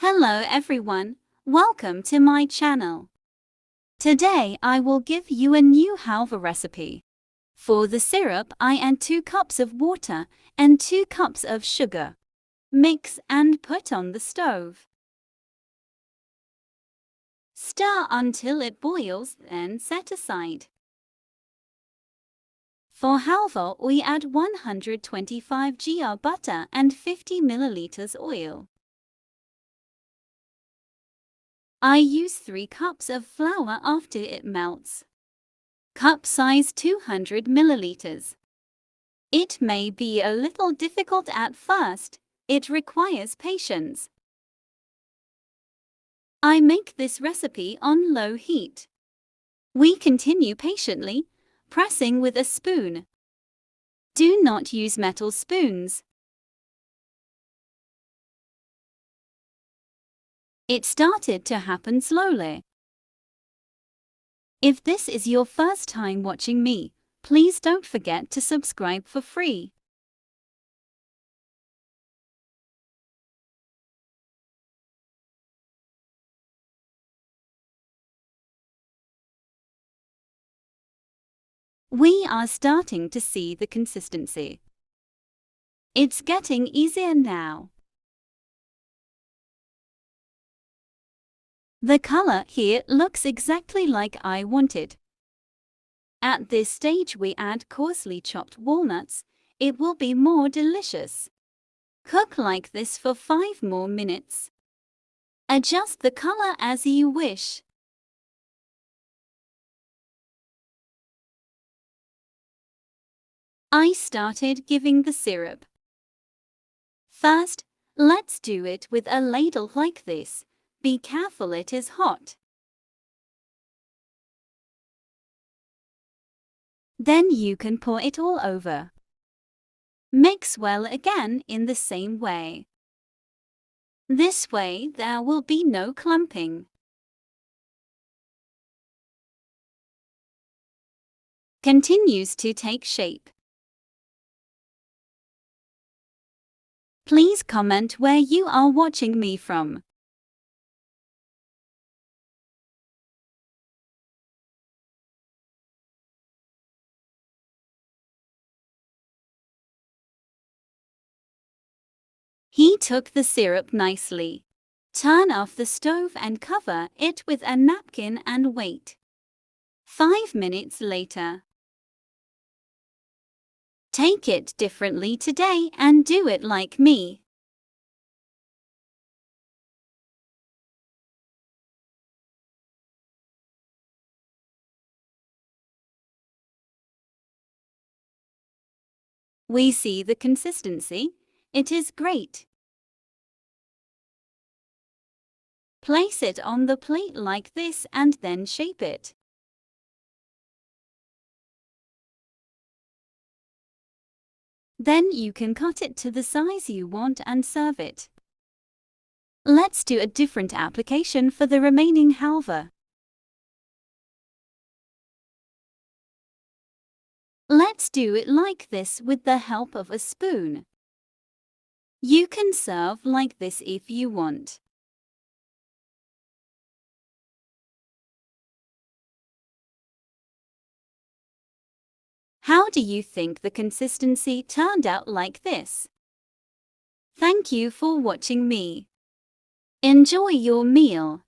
Hello everyone, welcome to my channel. Today I will give you a new halva recipe. For the syrup I add 2 cups of water and 2 cups of sugar. Mix and put on the stove. Stir until it boils, then set aside. For halva we add 125 gr butter and 50 milliliters oil. I use 3 cups of flour after it melts. Cup size 200 milliliters. It may be a little difficult at first, it requires patience. I make this recipe on low heat. We continue patiently, pressing with a spoon. Do not use metal spoons. It started to happen slowly. If this is your first time watching me, please don't forget to subscribe for free. We are starting to see the consistency. It's getting easier now. The color here looks exactly like I wanted. At this stage we add coarsely chopped walnuts. It will be more delicious. Cook like this for 5 more minutes. Adjust the color as you wish. I started giving the syrup. First, let's do it with a ladle like this. Be careful, it is hot. Then you can pour it all over. Mix well again in the same way. This way there will be no clumping. Continues to take shape. Please comment where you are watching me from. He took the syrup nicely. Turn off the stove and cover it with a napkin and wait. 5 minutes later. Take it differently today and do it like me. We see the consistency. It is great. Place it on the plate like this and then shape it. Then you can cut it to the size you want and serve it. Let's do a different application for the remaining halva. Let's do it like this with the help of a spoon. You can serve like this if you want. How do you think the consistency turned out like this? Thank you for watching me. Enjoy your meal.